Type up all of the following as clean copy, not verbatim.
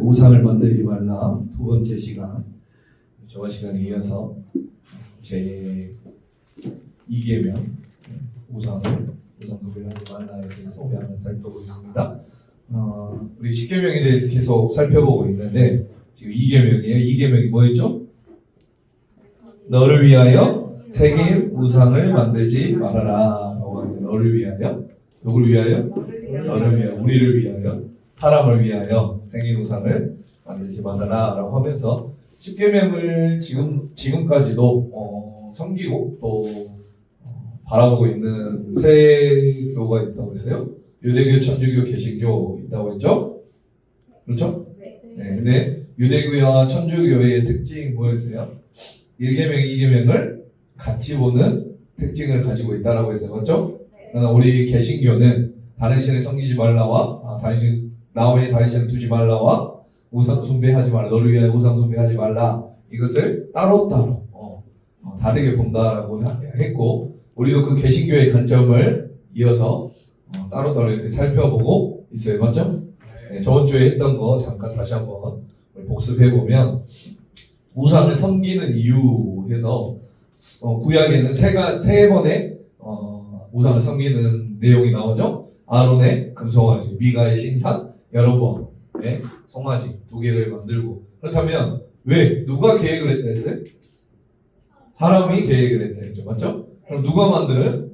우상을 만들지 말라. 두 번째 시간. 저번 시간에 이어서 제 2계명 우상 숭배하지 말라에 대해서 우리 한번 살펴보겠습니다. 우리 10계명에 대해서 계속 살펴보고 있는데 지금 2계명이에요. 2계명이 뭐였죠? 너를 위하여 새긴 우상을 만들지 말아라. 너를 위하여? 누구를 위하여? 너를 위하여, 우리를 위하여, 사람을 위하여 새긴 우상을 만들지 말아라 라고 하면서 10계명을 지금까지도 섬기고 또 바라보고 있는 세 교가 있다고 했어요. 유대교, 천주교, 개신교 있다고 했죠? 그렇죠? 네. 근데 유대교와 천주교의 특징이 뭐였어요? 1계명, 2계명을 같이 보는 특징을 가지고 있다라고 했어요. 맞죠? 우리 개신교는 다른 신을 섬기지 말라와 나 외에 다른 신을 두지 말라와 우상 숭배하지 말라, 너를 위하여 우상 숭배하지 말라, 이것을 따로따로 다르게 본다라고 했고, 우리도 그 개신교의 관점을 이어서 따로따로 이렇게 살펴보고 있어요. 맞죠? 네, 저번 주에 했던 거 잠깐 다시 한번 복습해보면, 우상을 섬기는 이유 해서 구약에는 세 번의 우상을 섬기는 내용이 나오죠. 아론의 금송아지, 미가의 신산, 여로보암의 송아지 2개를 만들고. 그렇다면 왜? 누가 계획을 했다 했어요? 사람이 계획을 했다 했죠. 맞죠? 그럼 누가 만들어요?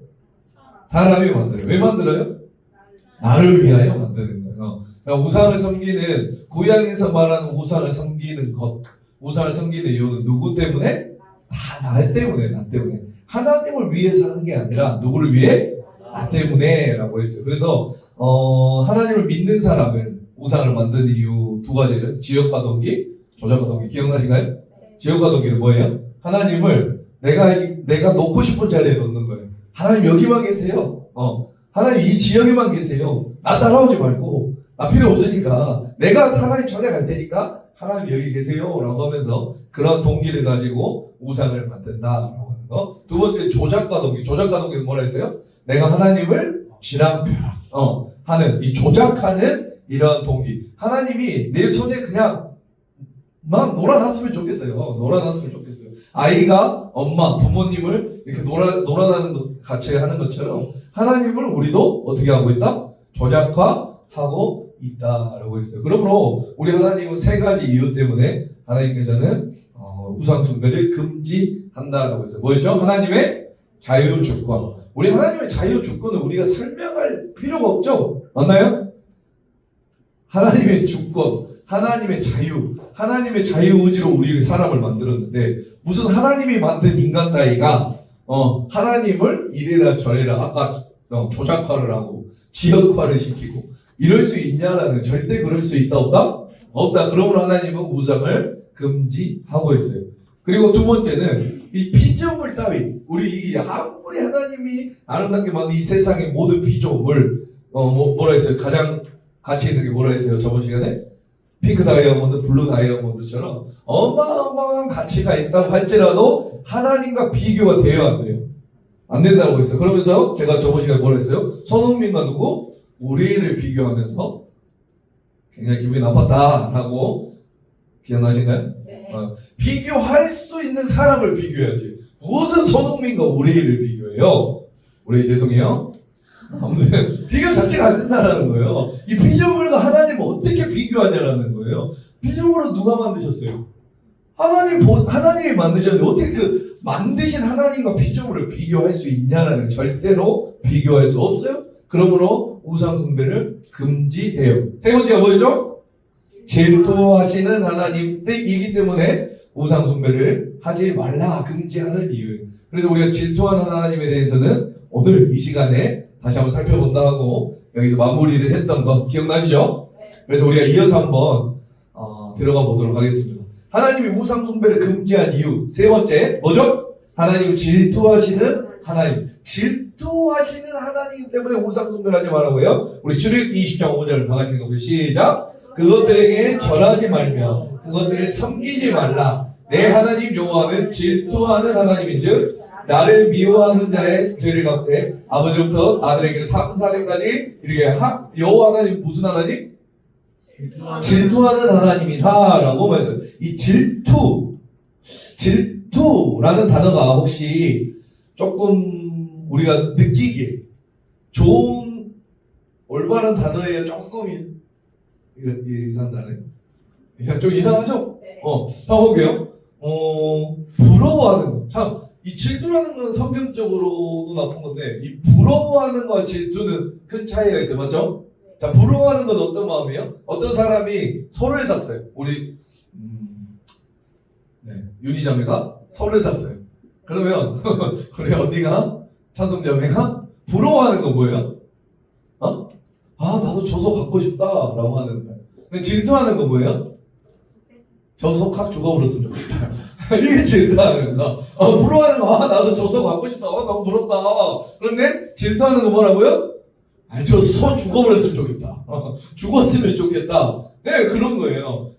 사람이 만들어요. 왜 만들어요? 나를 위하여 만드는 거예요. 그러니까 우상을 섬기는, 구약에서 말하는 우상을 섬기는 것, 우상을 섬기는 이유는 누구 때문에? 나 때문에, 나 때문에. 하나님을 위해서 하는 게 아니라 누구를 위해? 나 때문에 라고 했어요. 그래서 하나님을 믿는 사람을 우상을 만드는 이유 2가지를, 지역과 동기, 조작과 동기. 기억나신가요? 지역과 동기는 뭐예요? 하나님을 내가 놓고 싶은 자리에 놓는 거예요. 하나님 여기만 계세요. 하나님 이 지역에만 계세요. 나 따라오지 말고, 나 필요 없으니까 내가 하나님 찾아갈 테니까 하나님 여기 계세요 라고 하면서 그런 동기를 가지고 우상을 만든다라고 하는 거. 2번째, 조작과 동기. 조작과 동기는 뭐라 했어요? 내가 하나님을 지랑펴라 하는, 이 조작하는 이런 동기. 하나님이 내 손에 그냥 막 놀아놨으면 좋겠어요. 놀아놨으면 좋겠어요. 아이가 엄마, 부모님을 이렇게 놀아나는 것 같이 하는 것처럼 하나님을 우리도 어떻게 하고 있다? 조작화하고 있다라고 했어요. 그러므로 우리 하나님은 3가지 이유 때문에 하나님께서는 우상 숭배를 금지한다라고 했어요. 뭐였죠? 하나님의 자유 주권. 우리 하나님의 자유 주권은 우리가 설명할 필요가 없죠? 맞나요? 하나님의 주권, 하나님의 자유, 하나님의 자유의지로 우리 사람을 만들었는데, 무슨 하나님이 만든 인간 따위가 하나님을 이래라 저래라 아까 조작화를 하고 지역화를 시키고 이럴 수 있냐라는, 절대 그럴 수 있다 없다? 없다. 그러므로 하나님은 우상을 금지하고 있어요. 그리고 2번째는 이 피조물 따위, 우리 아무리 하나님이 아름답게 만든 이 세상의 모든 피조물, 뭐라 했어요? 가장 가치 있는 게 뭐라 했어요? 저번 시간에? 핑크 다이아몬드, 블루 다이아몬드처럼 어마어마한 가치가 있다고 할지라도 하나님과 비교가 돼야 안 돼요. 안 된다고 했어요. 그러면서 제가 저번 시간에 뭐라 했어요? 손흥민과 누구? 우리를 비교하면서 굉장히 기분이 나빴다라고. 기억나신가요? 네. 비교할 수 있는 사람을 비교해야지. 무슨 손흥민과 우리를 비교해요? 우리 죄송해요. 아무튼 비교 자체가 안 된다라는 거예요. 이 피조물과 하나님을 어떻게 비교하냐라는 거예요. 피조물은 누가 만드셨어요? 하나님이 만드셨는데 어떻게 그 만드신 하나님과 피조물을 비교할 수 있냐라는, 절대로 비교할 수 없어요. 그러므로 우상 숭배를 금지해요. 3번째가 뭐였죠? 질투하시는 하나님이기 때문에 우상 숭배를 하지 말라, 금지하는 이유. 그래서 우리가 질투하는 하나님에 대해서는 오늘 이 시간에 다시 한번 살펴본다 하고 여기서 마무리를 했던 거 기억나시죠? 그래서 우리가 이어서 한번 들어가 보도록 하겠습니다. 하나님이 우상 숭배를 금지한 이유 3번째 뭐죠? 하나님은 질투하시는 하나님. 질투하시는 하나님 때문에 우상 숭배를 하지 말라고요. 우리 출애굽 20장 5절을 다 같이 읽어보세요. 시작. 그것들에게 절하지 말며 그것들을 섬기지 말라. 내 하나님 여호와는 질투하는 하나님인즉 나를 미워하는 자의 죄를 갚되 아버지로부터 아들에게로 3, 4대까지 이렇게 여호와 하나님 무슨 하나님? 질투하는 하나님이다라고 말했어요. 이 질투라는 단어가 혹시 조금 우리가 느끼기에 좋은 올바른 단어예요? 조금 이상한 단어? 좀 이상하죠? 한번 볼게요. 부러워하는 거. 참, 이 질투라는 건 성경적으로도 나쁜 건데, 이 부러워하는 거와 질투는 큰 차이가 있어요. 맞죠? 자, 부러워하는 건 어떤 마음이에요? 어떤 사람이 서로를 샀어요. 우리, 윤희자매가 서로를 샀어요. 그러면, 우리 언니가, 찬송자매가 부러워하는 건 뭐예요? 나도 저속 갖고 싶다. 라고 하는 거예요. 질투하는 건 뭐예요? 저속 확 죽어버렸으면 좋겠다. 이게 질투하는 거. 부러워하는 거, 나도 저속 갖고 싶다. 너무 부럽다. 그런데 질투하는 거 뭐라고요? 저 죽어버렸으면 좋겠다. 죽었으면 좋겠다. 네, 그런 거예요.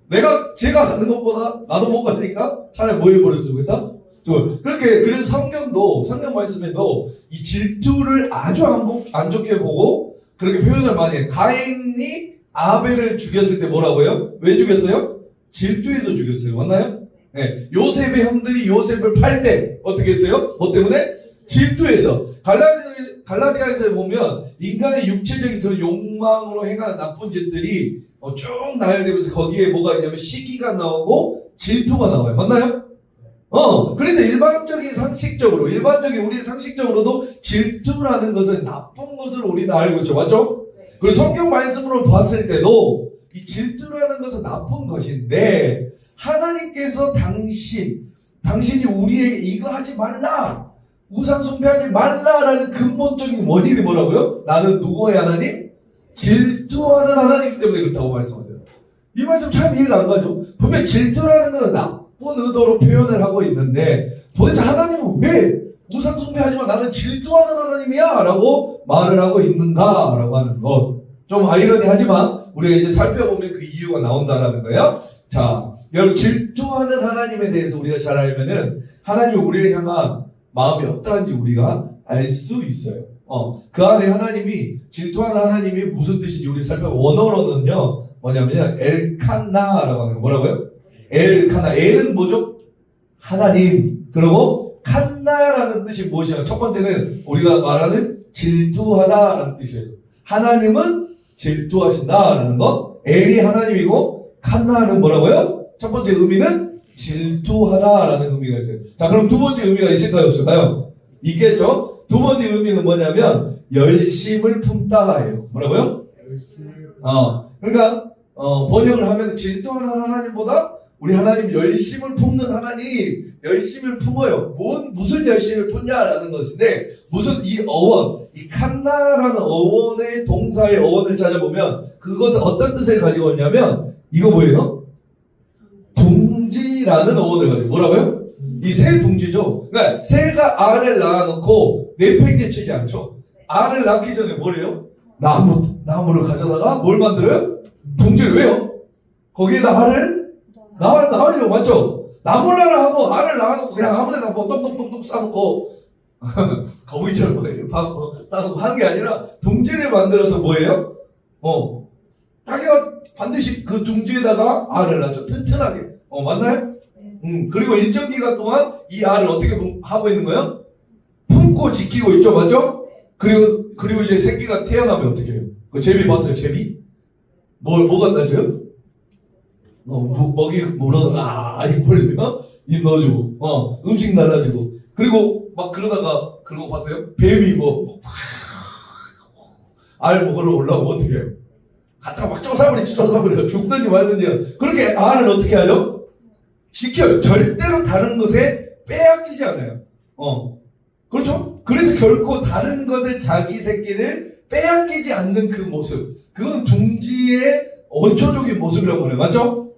제가 갖는 것보다 나도 못 가지니까 차라리 뭐 해버렸으면 좋겠다? 그래서 성경 말씀에도 이 질투를 아주 안 좋게 보고 그렇게 표현을 많이 해요. 가인이 아벨을 죽였을 때 뭐라고요? 왜 죽였어요? 질투해서 죽였어요. 맞나요? 네. 요셉의 형들이 요셉을 팔 때 어떻게 했어요? 뭐 때문에? 질투해서. 갈라디아에서 보면 인간의 육체적인 그런 욕망으로 행하는 나쁜 짓들이 쭉 나열되면서 거기에 뭐가 있냐면 시기가 나오고 질투가 나와요. 맞나요? 그래서 우리 상식적으로도 질투라는 것은 나쁜 것을 우리는 알고 있죠. 맞죠? 그리고 성경 말씀으로 봤을 때도 이 질투라는 것은 나쁜 것인데 하나님께서 당신이 우리에게 이거 하지 말라, 우상 숭배하지 말라라는 근본적인 원인이 뭐라고요? 나는 누구의 하나님? 질투하는 하나님 때문에 그렇다고 말씀하세요. 이 말씀 참 이해가 안 가죠? 분명히 질투라는 것은 나쁜 의도로 표현을 하고 있는데 도대체 하나님은 왜 우상 숭배하지만 나는 질투하는 하나님이야 라고 말을 하고 있는가 라고 하는 것. 좀 아이러니하지만 우리가 이제 살펴보면 그 이유가 나온다라는 거예요. 자, 여러분 질투하는 하나님에 대해서 우리가 잘 알면은 하나님이 우리를 향한 마음이 어떠한지 우리가 알 수 있어요. 그 안에 하나님이 질투하는 하나님이 무슨 뜻인지 우리 원어로는요 뭐냐면 엘칸나라고 하는 거. 뭐라고요? 엘칸나. 엘은 뭐죠? 하나님. 그리고 칸나라는 뜻이 무엇이냐? 첫 번째는 우리가 말하는 질투하다라는 뜻이에요. 하나님은 질투하신다라는 것. 엘이 하나님이고 칸나는 뭐라고요? 첫 번째 의미는 질투하다라는 의미가 있어요. 자, 그럼 두 번째 의미가 있을까요? 없을까요? 있겠죠? 두 번째 의미는 뭐냐면 열심을 품다예요. 뭐라고요? 그러니까 번역을 하면 질투하는 하나님보다 우리 하나님 열심을 품는 하나님 열심을 품어요. 무슨 열심을 품냐라는 것인데 무슨 이 칸나라는 어원의 동사의 어원을 찾아보면 그것은 어떤 뜻을 가지고 있냐면 이거 뭐예요? 둥지라는 어원을 가지고 뭐라고요? 이 새 둥지죠. 그러니까 새가 알을 낳아놓고 내팽개치지 않죠. 알을 낳기 전에 뭐래요? 나무를 가져다가 뭘 만들어요? 둥지를. 왜요? 거기에다 알을 낳으려고. 맞죠? 나몰라라 하고 알을 낳아놓고 그냥 아무데나 뭐 똑똑똑똑 싸놓고 거북이처럼 싸놓고 하는 게 아니라 둥지를 만들어서 뭐예요? 자기가 반드시 그 둥지에다가 알을 낳죠. 튼튼하게. 맞나요? 그리고 일정 기간 동안 이 알을 어떻게 하고 있는 거예요? 품고 지키고 있죠. 맞죠? 그리고 이제 새끼가 태어나면 어떻게 해요? 그 제비 봤어요? 제비? 뭐 갖다 줘요? 먹이 물어다가 입 벌리면 입 넣어주고 음식 날라주고 그리고 막 그러다가 그런 거 봤어요? 뱀이 알 먹으러 올라오면 어떻게 해요? 갖다가 막 쫓아버려 죽든지 말든지. 그렇게 알을 어떻게 하죠? 지켜요. 절대로 다른 것에 빼앗기지 않아요. 그렇죠? 그래서 결코 다른 것에 자기 새끼를 빼앗기지 않는 그 모습, 그건 둥지의 원초적인 모습이라고 해요. 맞죠?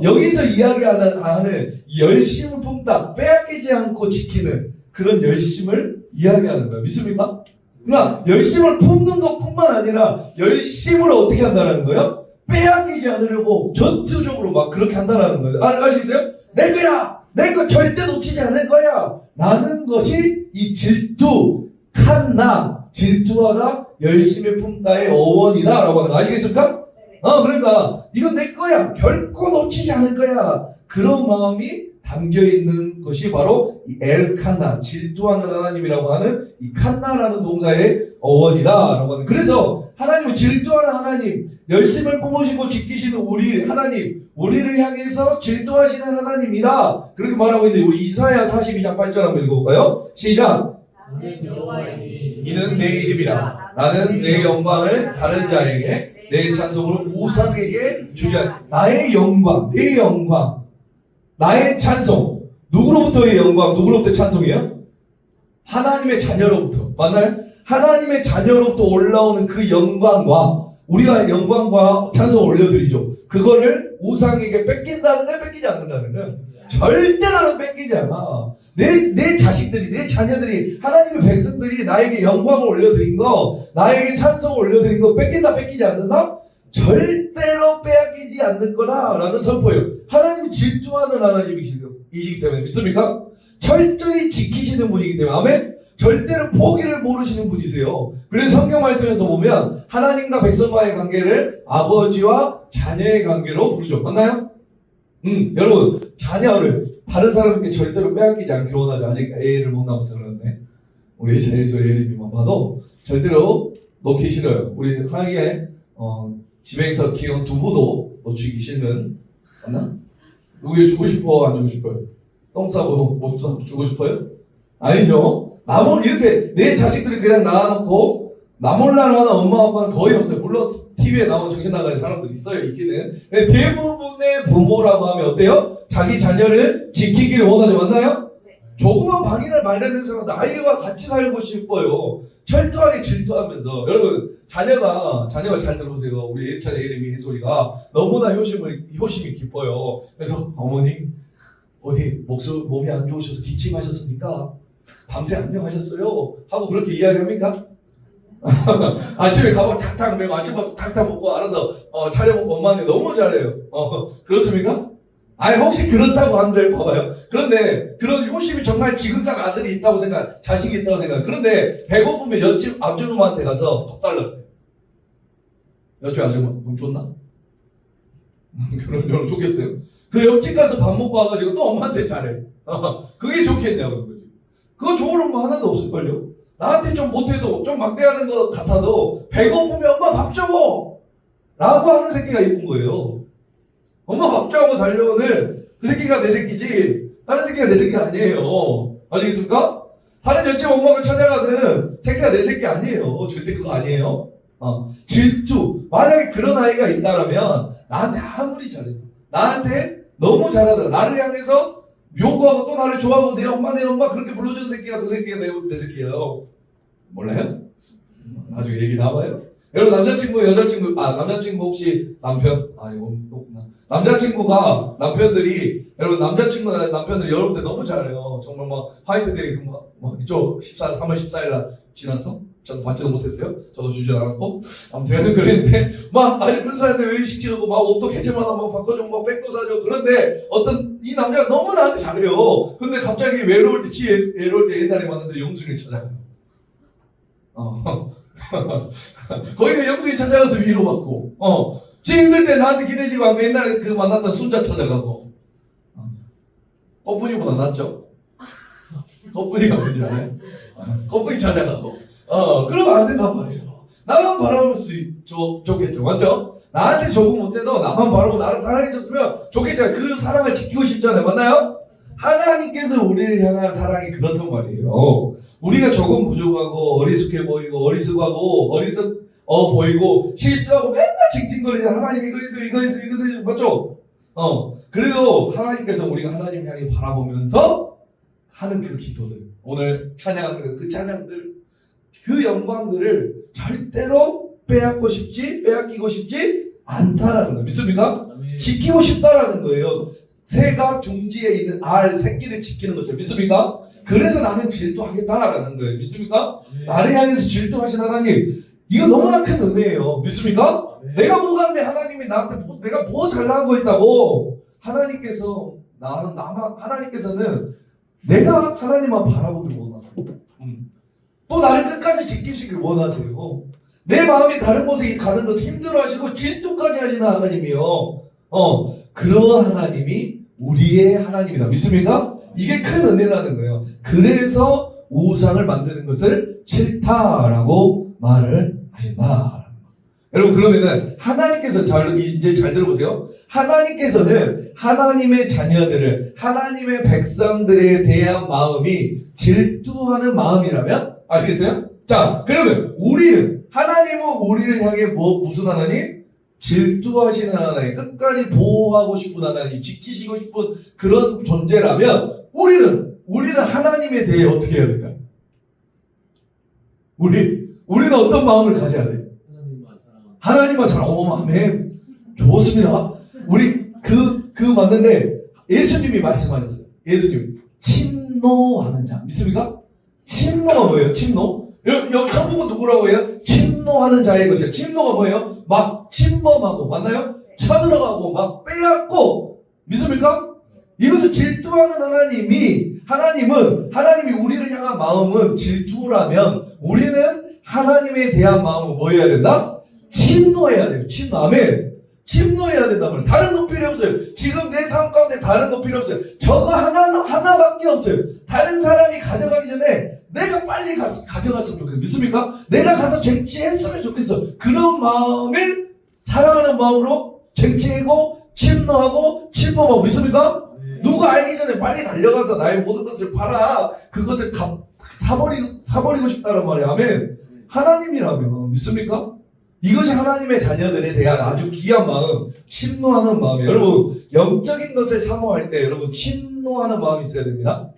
여기서 이야기하는 열심을 품다, 빼앗기지 않고 지키는 그런 열심을 이야기하는 거예요. 믿습니까? 그러니까 열심을 품는 것뿐만 아니라 열심을 어떻게 한다는 거예요? 빼앗기지 않으려고 전투적으로 막 그렇게 한다는 거예요. 아시겠어요? 내 거야! 내 거 절대 놓치지 않을 거야! 라는 것이 이 질투, 칸나, 질투하다, 열심히 품다의 어원이다 라고 하는 거 아시겠습니까? 그러니까 이건 내 거야. 결코 놓치지 않을 거야. 그런 마음이 담겨 있는 것이 바로 이 엘칸나, 질투하는 하나님이라고 하는 이 칸나라는 동사의 어원이다라고 하는. 그래서 하나님은 질투하는 하나님, 열심을 뿜으시고 지키시는 우리 하나님, 우리를 향해서 질투하시는 하나님이다. 그렇게 말하고 있는데 우리 이사야 42장 8절 한번 읽어볼까요? 시작. 나는 여호와이니 이는 내 이름이라. 나는 내 영광을 다른 자에게, 내 찬송을 우상에게 주지 않. 나의 영광, 내 영광, 나의 찬송. 누구로부터의 영광, 누구로부터 찬송이에요? 하나님의 자녀로부터. 맞나요? 하나님의 자녀로부터 올라오는 그 영광과 우리가 영광과 찬송을 올려드리죠. 그거를 우상에게 뺏긴다는 걸 뺏기지 않는다는 걸. 절대 나는 뺏기지 않아. 내 자식들이, 내 자녀들이, 하나님의 백성들이 나에게 영광을 올려드린 거, 나에게 찬송을 올려드린 거 뺏긴다, 뺏기지 않는다? 절대로 빼앗기지 않는 거다라는 선포예요. 하나님이 질투하는 하나님이시기 때문에 믿습니까? 철저히 지키시는 분이기 때문에. 아멘? 절대로 포기를 모르시는 분이세요. 그래서 성경 말씀에서 보면 하나님과 백성과의 관계를 아버지와 자녀의 관계로 부르죠. 맞나요? 여러분, 자녀를 다른 사람에게 절대로 빼앗기지 않기를 원하죠. 아직 애를 못 낳아서 그러는데 우리 자에서 예림이만 봐도 절대로 놓기 싫어요. 우리 하나님의 집에서 키운 두부도 놓치기 싫는. 맞나? 누구에 주고 싶어, 안 주고 싶어요? 똥 싸고 몸 싸고 주고 싶어요? 아니죠. 이렇게 내 자식들이 그냥 낳아놓고 나 몰라는 하는 엄마 아빠는 거의 없어요. 물론 TV에 나온 정신 나가는 사람들 있어요. 있기는. 대부분의 부모라고 하면 어때요? 자기 자녀를 지키기를 원하죠. 맞나요? 조그만 방이나 마련해서 아이와 같이 살고 싶어요. 철저하게 질투하면서. 여러분, 자녀가 잘 들어보세요. 우리 1차 예림이 소리가 너무나 효심이 깊어요. 그래서 어머니 어디 몸이 안 좋으셔서 기침하셨습니까? 밤새 안녕하셨어요? 하고 그렇게 이야기합니까? 아침에 가방 탁탁 메고 아침밥도 탁탁 먹고 알아서 차려 먹고 엄마한테 너무 잘해요. 그렇습니까? 아니 혹시 그렇다고 한들 봐봐요. 그런데 그런 효심이 정말 지극한 아들이 있다고 생각, 자식이 있다고 생각. 그런데 배고프면 옆집 아줌마한테 가서 밥 달라고 해요. 옆집 아줌마 그럼 좋나? 그럼 좋겠어요. 그 옆집 가서 밥 먹고 와가지고 또 엄마한테 잘해. 그게 좋겠냐고 그러지. 그거 좋은 엄마 하나도 없을걸요. 나한테 좀 못해도 좀 막대하는 것 같아도 배고프면 엄마 밥 줘! 라고 하는 새끼가 이쁜 거예요. 엄마 밥 줘하고 달려오는 그 새끼가 내 새끼지 다른 새끼가 내 새끼 아니에요. 아시겠습니까? 다른 옆집 엄마가 찾아가는 새끼가 내 새끼 아니에요. 절대 그거 아니에요. 질투. 만약에 그런 아이가 있다라면 나한테 아무리 잘해도 나한테 너무 잘하더라. 나를 향해서 요구하고 또 나를 좋아하고 내 엄마 그렇게 불러주는 새끼가 그 새끼가 내 새끼예요. 몰라요? 나중에 얘기 나와요. 여러분 남자친구 여자친구 남자친구 혹시 남편 이거 없구나. 남자친구가 남편들이 여러분 남편들이 여러분들 너무 잘해요. 정말 막 화이트데이 이쪽 3월 14일 날 지났어? 저도 받지도 못했어요. 저도 주지 않았고 아무튼 그랬는데 아주 큰 사람인데 외식시키고 옷도 계절마다 바꿔주고 백도 사줘. 그런데 이 남자가 너무 나한테 잘해요. 근데 갑자기 외로울 때 옛날에 만났는데 영순이를 찾아가요. 거기가 영순이 찾아가서 위로받고 지 힘들 때 나한테 기대지고 않고 옛날에 그 만났던 순자 찾아가고. 꺼분이보다 낫죠? 꺼분이가 뭔지 알아요? 꺼분이 찾아가고 그러면 안 된단 말이에요. 나만 바라볼 수 좋겠죠. 맞죠? 나한테 조금 못해도 나만 바라보고 나를 사랑해줬으면 좋겠잖아요. 그 사랑을 지키고 싶잖아요. 맞나요? 하나님께서 우리를 향한 사랑이 그렇단 말이에요. 우리가 조금 부족하고 어리숙해 보이고 어리석하고 보이고 실수하고 맨날 징징거리는 하나님 이거 있어요. 맞죠? 그래도 하나님께서 우리가 하나님 향해 바라보면서 하는 그 기도들, 오늘 찬양하는 그 찬양들, 그 영광들을 절대로 빼앗기고 싶지 않다라는 거 믿습니까? 지키고 싶다라는 거예요. 새가 둥지에 있는 새끼를 지키는 것처럼 믿습니까? 그래서 나는 질투하겠다라는 거예요. 믿습니까? 나를 향해서 질투하신 하나님, 이거 너무나 큰 은혜예요. 믿습니까? 내가 뭐가 한데 하나님이 나한테 내가 뭐 잘난 거 있다고. 하나님께서는 내가 하나님만 바라보길 원하세요. 또 나를 끝까지 지키시길 원하세요. 내 마음이 다른 곳에 가는 것을 힘들어하시고 질투까지 하시는 하나님이요. 그런 하나님이 우리의 하나님이다. 믿습니까? 이게 큰 은혜라는 거예요. 그래서 우상을 만드는 것을 싫다라고 말을 하신다. 여러분, 그러면은 하나님께서 이제 잘 들어보세요. 하나님께서는 하나님의 자녀들을, 하나님의 백성들에 대한 마음이 질투하는 마음이라면 아시겠어요? 자, 그러면 하나님은 우리를 향해 무슨 하나님? 질투하시는 하나님, 끝까지 보호하고 싶은 하나님, 지키시고 싶은 그런 존재라면 우리는 하나님에 대해 어떻게 해야 될까요? 우리는 어떤 마음을 가져야 돼요? 하나님만 사랑. 아멘. 좋습니다. 우리 맞는데 예수님이 말씀하셨어요. 예수님 침노하는 자 믿습니까? 침노가 뭐예요? 침노? 천국은 누구라고 해요? 침노하는 자의 것이에요. 침노가 뭐예요? 막 침범하고, 맞나요? 쳐들어가고 막 빼앗고, 믿습니까? 이것을 질투하는 하나님이 우리를 향한 마음은 질투라면 우리는 하나님에 대한 마음은 뭐 해야 된다? 침노해야 돼요. 아멘. 침노해야 된단 말이에요. 다른 거 필요 없어요. 지금 내 삶 가운데 다른 거 필요 없어요. 저거 하나밖에 없어요. 다른 사람이 가져가기 전에 내가 빨리 가져갔으면 좋겠어요. 믿습니까? 내가 가서 쟁취했으면 좋겠어. 그런 마음을 사랑하는 마음으로 쟁취하고 침노하고 침범하고, 믿습니까? 누가 알기 전에 빨리 달려가서 나의 모든 것을 팔아 그것을 사버리고 싶다는 말이에요. 아멘. 하나님이라면 믿습니까? 이것이 하나님의 자녀들에 대한 아주 귀한 마음, 침노하는 마음이에요. 여러분, 영적인 것을 사모할 때 여러분 침노하는 마음이 있어야 됩니다.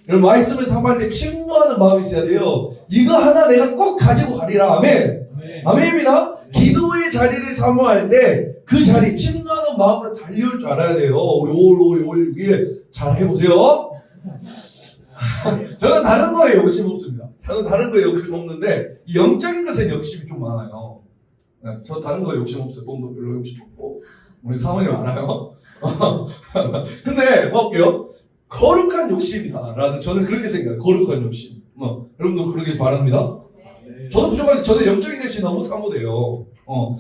여러분, 말씀을 사모할 때 침노하는 마음이 있어야 돼요. 이거 하나 내가 꼭 가지고 가리라. 아멘. 아멘입니다. 기도의 자리를 사모할 때 그 자리 침노하는 마음으로 달려올 줄 알아야 돼요. 우리 5월 6일 잘 해보세요. 저는 다른 거에 욕심 없습니다. 저는 다른 거에 욕심 없는데 이 영적인 것에 욕심이 좀 많아요. 저 다른 거에 욕심 없어요. 돈도 별로 욕심 없고 우리 사모님 알아요. 근데 볼게요. 거룩한 욕심이다라는 저는 그렇게 생각해요. 거룩한 욕심. 여러분도 그러길 바랍니다. 저는 영적인 것이 너무 사모돼요.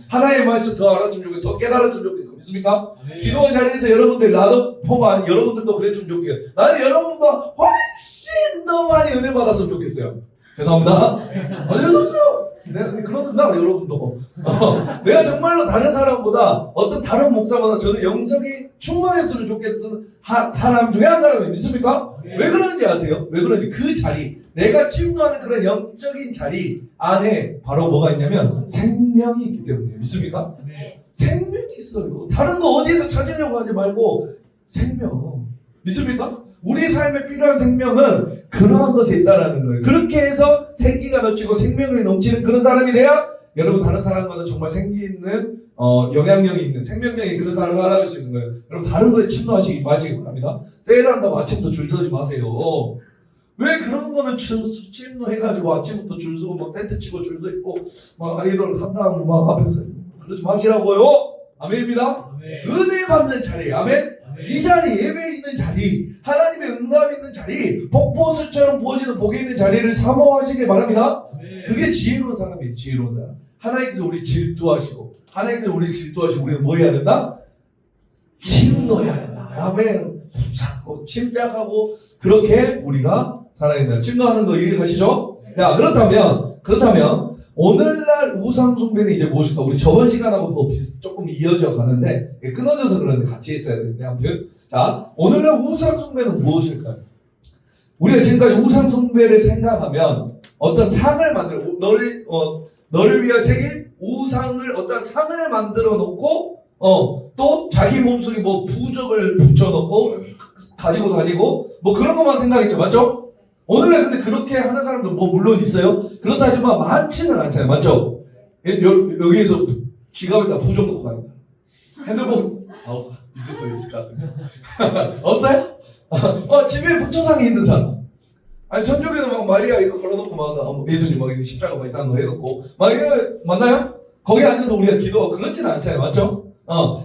하나의 말씀 더 알았으면 좋겠고 더 깨달았으면 좋겠고, 믿습니까? 기도 자리에서 여러분들 나도 포함 여러분들도 그랬으면 좋겠어요. 나는 여러분보다 훨씬 더 많이 은혜 받았으면 좋겠어요. 죄송합니다. 어쩔 수 없어요. 그러든가 여러분도. 내가 정말로 다른 사람보다 어떤 다른 목사보다 저는 영성이 충만했으면 좋겠는 사람 중에 한 사람이 믿습니까? 왜 그런지 아세요? 왜 그런지 그 자리, 내가 침노하는 그런 영적인 자리 안에 바로 뭐가 있냐면 생명이 있기 때문에, 믿습니까? 생명이 있어요. 다른 거 어디에서 찾으려고 하지 말고 생명, 믿습니까? 우리 삶에 필요한 생명은 그러한 것에 있다라는 거예요. 그렇게 해서 생기가 넘치고 생명이 넘치는 그런 사람이 돼야 여러분 다른 사람보다 정말 생기 있는 영향력이 있는 생명력이 그런 사람을 살아갈 수 있는 거예요. 여러분 다른 거에 침노하시기 마시기 바랍니다. 세일한다고 아침부터 줄 서지 마세요. 왜 그런 거는 침노해가지고 아침부터 줄 서고 막 텐트 치고 줄 서 있고 막 아이돌 한다고 막 앞에서 그러지 마시라고요. 아멘입니다. 은혜 받는 자리, 아멘. 이 자리, 예배 있는 자리, 하나님의 응답 있는 자리, 폭포수처럼 부어지는 복이 있는 자리를 사모하시길 바랍니다. 그게 지혜로운 사람이에요. 지혜로운 사람. 하나님께서 우리 질투하시고 우리는 뭐 해야 된다? 침노해야 된다. 아멘. 자꾸 침략하고 그렇게 우리가 살아야 된다. 침노하는 거 이해가시죠? 자, 그렇다면 오늘날 우상 숭배는 이제 무엇일까? 우리 저번 시간하고 더 조금 이어져 가는데 끊어져서 그러는데 같이 있어야 되는데, 아무튼 자, 오늘날 우상 숭배는 무엇일까요? 우리가 지금까지 우상 숭배를 생각하면 어떤 상을 만들어 너를 위한 생일 우상을 어떤 상을 만들어 놓고 또 자기 몸속에 뭐 부적을 붙여놓고 가지고 다니고 뭐 그런 것만 생각했죠, 맞죠? 오늘날 근데 그렇게 하는 사람도 뭐 물론 있어요. 그렇다 하지만 많지는 않잖아요, 맞죠? 여기에서 지갑에다 부적 넣고 다닌다. 핸드폰 없어. 있을 수 있을 것 같은데. 없어요? 집에 부처상이 있는 사람. 아니 천주교는 막 마리아 이거 걸어놓고 막 예수님 막 십자가 막 이상한 거 해놓고 막 이거 맞나요? 거기 앉아서 우리가 기도하고 그렇지는 않잖아요, 맞죠?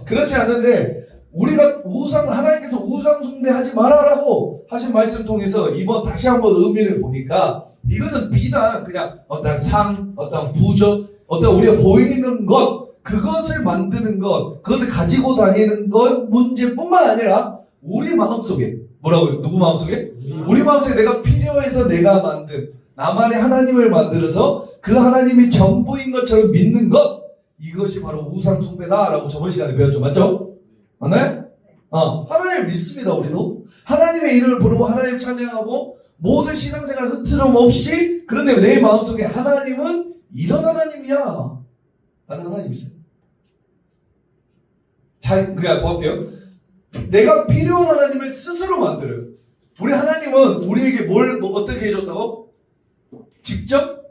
그렇지 않는데 우리가 하나님께서 우상 숭배하지 말아라고 하신 말씀 통해서 이번 다시 한번 의미를 보니까 이것은 비단 그냥 어떤 상, 어떤 부적 어떤 우리가 보이는 것, 그것을 만드는 것, 그것을 가지고 다니는 것 문제뿐만 아니라 우리 마음속에 뭐라고요? 누구 마음속에? 우리 마음속에 내가 필요해서 내가 만든 나만의 하나님을 만들어서 그 하나님이 전부인 것처럼 믿는 것, 이것이 바로 우상 숭배다라고 저번 시간에 배웠죠. 맞죠? 맞나요? 하나님을 믿습니다. 우리도 하나님의 이름을 부르고 하나님을 찬양하고 모든 신앙생활 흐트럼 없이, 그런데 내 마음속에 하나님은 이런 하나님이야 라는 하나님이 있어요. 잘 그냥 볼게요. 내가 필요한 하나님을 스스로 만들어요. 우리 하나님은 우리에게 뭘 어떻게 해줬다고? 직접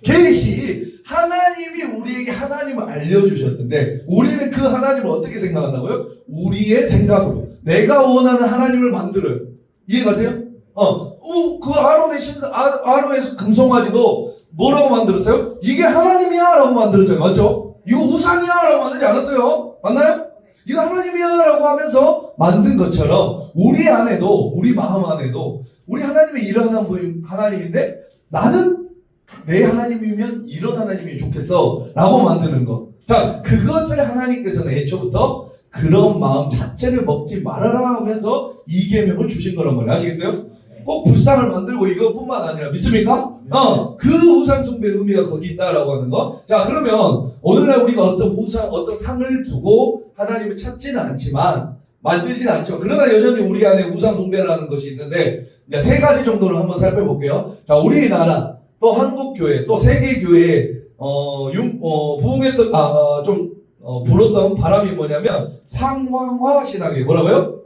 계시. 하나님이 우리에게 하나님을 알려주셨는데 우리는 그 하나님을 어떻게 생각한다고요? 우리의 생각으로 내가 원하는 하나님을 만들어요. 이해가세요? 그 아론의 금송아지도 뭐라고 만들었어요? 이게 하나님이야 라고 만들었잖아요. 맞죠? 이거 우상이야 라고 만들지 않았어요. 맞나요? 이거 하나님이야 라고 하면서 만든 것처럼 우리 안에도, 우리 마음 안에도 우리 하나님의 일어나는 분이 하나님인데 나는 내 하나님이면 이런 하나님이 좋겠어 라고 만드는 것. 자, 그것을 하나님께서는 애초부터 그런 마음 자체를 먹지 말아라 하면서 이 계명을 주신 거란 말이에요. 아시겠어요? 꼭 불상을 만들고 이것뿐만 아니라 믿습니까? 그 우상 숭배의 의미가 거기 있다라고 하는 거. 자, 그러면 오늘날 우리가 어떤 상을 두고 하나님을 찾지는 않지만, 만들지는 않지만, 그러나 여전히 우리 안에 우상 숭배라는 것이 있는데, 이제 세 가지 정도를 한번 살펴볼게요. 자, 우리나라 또 한국 교회 또 세계 교회에 부흥했던 불었던 바람이 뭐냐면 상황화 신학이에요. 뭐라고요?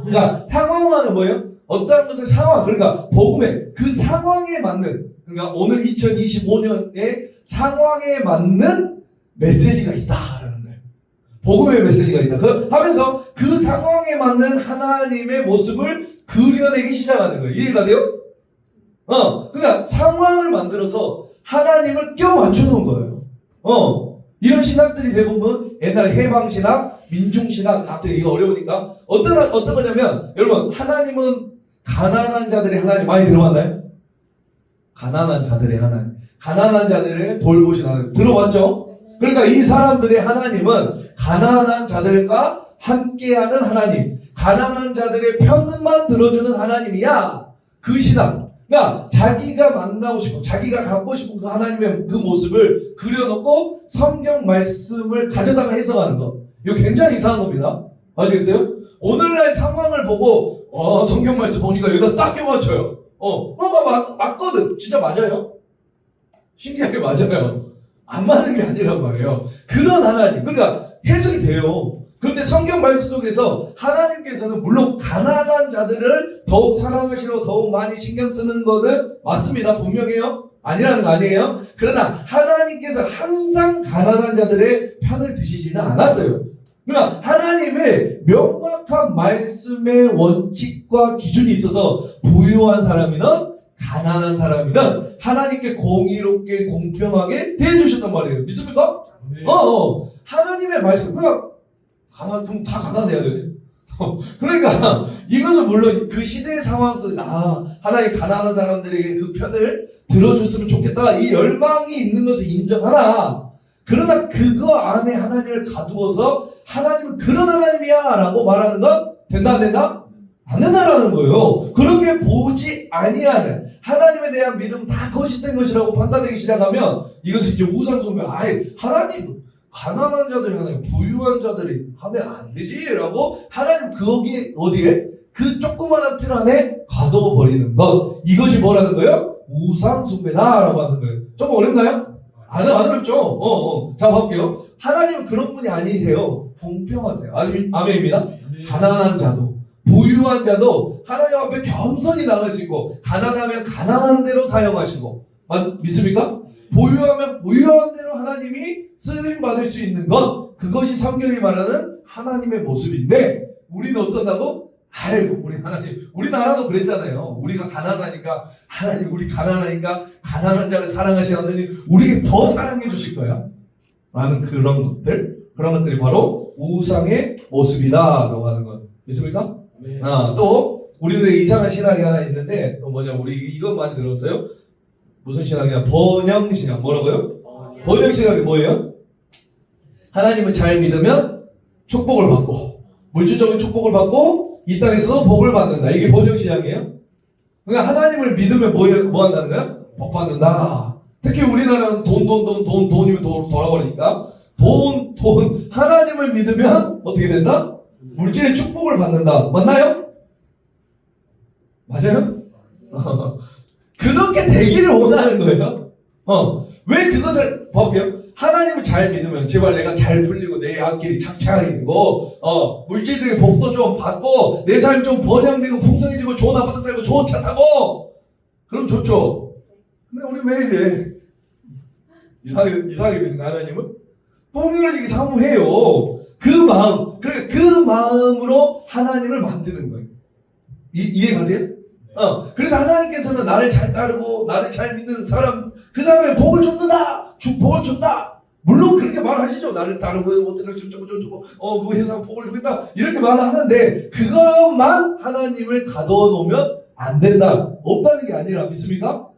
그러니까 상황화는 뭐예요? 어떠한 것을 상황, 그러니까 복음의 그 상황에 맞는, 그러니까 오늘 2025년의 상황에 맞는 메시지가 있다라는 거예요. 복음의 메시지가 있다. 하면서 그 상황에 맞는 하나님의 모습을 그려내기 시작하는 거예요. 이해가세요? 그러니까 상황을 만들어서 하나님을 껴 맞추는 거예요. 이런 신학들이 대부분 옛날에 해방신학, 민중신학, 앞에 이거 어려우니까 어떤 거냐면, 여러분, 하나님은 가난한 자들의 하나님 많이 들어봤나요? 가난한 자들의 하나님, 가난한 자들의 돌보신 하나님 들어봤죠? 그러니까 이 사람들의 하나님은 가난한 자들과 함께하는 하나님, 가난한 자들의 편만 들어주는 하나님이야. 그 신학. 그러니까 자기가 만나고 싶고 자기가 갖고 싶은 그 하나님의 그 모습을 그려놓고 성경 말씀을 가져다가 해석하는 거. 이거 굉장히 이상한 겁니다. 아시겠어요? 오늘날 상황을 보고 성경 말씀 보니까 여기다 딱 껴맞춰요. 맞거든. 진짜 맞아요. 신기하게 맞아요. 안 맞는 게 아니란 말이에요. 그런 하나님. 그러니까 해석이 돼요. 그런데 성경 말씀 속에서 하나님께서는 물론 가난한 자들을 더욱 사랑하시고 더욱 많이 신경 쓰는 거는 맞습니다. 분명해요. 아니라는 거 아니에요. 그러나 하나님께서 항상 가난한 자들의 편을 드시지는 않았어요. 그러니까 하나님의 명확한 말씀의 원칙과 기준이 있어서 부유한 사람이든 가난한 사람이든 하나님께 공의롭게 공평하게 대해주셨단 말이에요. 믿습니까? 네. 하나님의 말씀. 그럼 다 가난해야 돼. 그러니까 이것은 물론 그 시대의 상황 속에서 하나님 가난한 사람들에게 그 편을 들어줬으면 좋겠다, 이 열망이 있는 것을 인정하나, 그러나 그거 안에 하나님을 가두어서 하나님은 그런 하나님이야 라고 말하는 건 된다 안 된다? 안 된다라는 거예요. 그렇게 보지 아니하는 하나님에 대한 믿음 다 거짓된 것이라고 판단되기 시작하면 이것은 이제 우상숭배. 하나님 가난한 자들이 하나님, 부유한 자들이 하면 안 되지 라고 하나님 거기 어디에? 그 조그마한 틀 안에 가둬버리는 것. 이것이 뭐라는 거예요? 우상숭배다 라고 하는 거예요. 좀 어렵나요? 안 어렵죠? 자, 볼게요. 하나님은 그런 분이 아니세요. 공평하세요. 아멘입니다. 가난한 자도 부유한 자도 하나님 앞에 겸손히 나갈 수 있고, 가난하면 가난한 대로 사용하시고, 믿습니까? 보유하면 보유한 대로 하나님이 쓰임 받을 수 있는 것, 그것이 성경이 말하는 하나님의 모습인데, 우리는 어떤다고? 아이고, 우리 하나님, 우리나라도 그랬잖아요. 우리가 가난하니까 하나님, 우리 가난하니까 가난한 자를 사랑하시는 하나님 우리에게 더 사랑해 주실 거야 라는 그런 것들이 바로 우상의 모습이다 라고 하는 것. 믿습니까? 네. 또 우리들의 이상한 신학이 하나 있는데, 우리 이것 많이 들었어요. 무슨 신앙이야? 번영신앙. 뭐라고요? 번영신앙이 뭐예요? 하나님을 잘 믿으면 축복을 받고 물질적인 축복을 받고 이 땅에서도 복을 받는다. 이게 번영신앙이에요. 그러니까 하나님을 믿으면 뭐 한다는 거야? 복 받는다. 특히 우리나라는 돈이면 돌아버리니까 돈 하나님을 믿으면 어떻게 된다? 물질의 축복을 받는다. 맞나요? 맞아요? 그렇게 되기를 원하는 거예요. 왜 그것을 볼게요. 하나님을 잘 믿으면 제발 내가 잘 풀리고 내 앞길이 창창하게 되고 물질적인 복도 좀 받고 내 삶이 좀 번영되고 풍성해지고 좋은 아파트 살고 좋은 차 타고 그럼 좋죠. 근데 우리 왜 이래? 이상하게 믿는 하나님을? 뻥그러지게 사모해요. 그 마음으로 하나님을 만드는 거예요. 이해 가세요? 그래서 하나님께서는 나를 잘 따르고 나를 잘 믿는 사람 그 사람의 복을 줍는다. 복을 준다. 물론 그렇게 말하시죠. 나를 따르고 어떻게 저쩌고 그 회사 복을 주겠다 이렇게 말하는데 그것만 하나님을 가둬놓으면 안 된다. 없다는 게 아니라 믿습니까?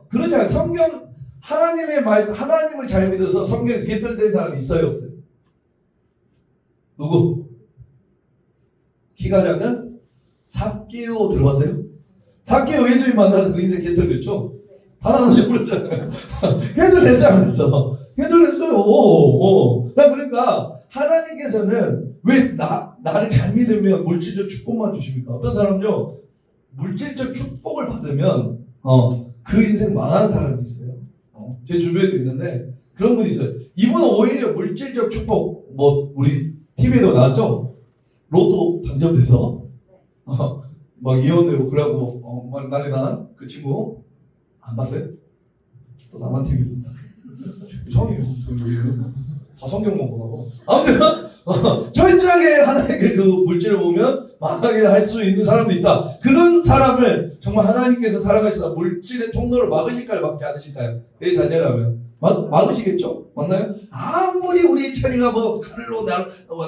그렇지 않아요. 성경 하나님의 말씀 하나님을 잘 믿어서 성경에서 깃들된 사람이 있어요 없어요? 누구? 키가 작은 삭개오 들어봤어요? 삭개오 예수님 만나서 그 인생 깃들됐죠? 하나는 잊어버렸잖아요. 깃들됐어요 안 했어? 깃들됐어요. 그러니까 하나님께서는 왜 나를 잘 믿으면 물질적 축복만 주십니까? 어떤 사람은요 물질적 축복을 받으면 그 인생 망하는 사람이 있어요. 제 주변에도 있는데 그런 분이 있어요. 이분은 오히려 물질적 축복 우리 TV에도 나왔죠? 로또 당첨돼서 막 이혼되고 그러고 막 난리 난 그 친구 안 봤어요? 또 나만 TV 본다. 이상해요. 다 성경만 보나봐. 아무튼 철저하게 하나님의 그 물질을 보면 망하게 할 수 있는 사람도 있다. 그런 사람을 정말 하나님께서 살아가시다 물질의 통로를 막으실까요? 막지 않으실까요? 내 자녀라면 막으시겠죠? 맞나요? 아무리 우리 천이가 칼로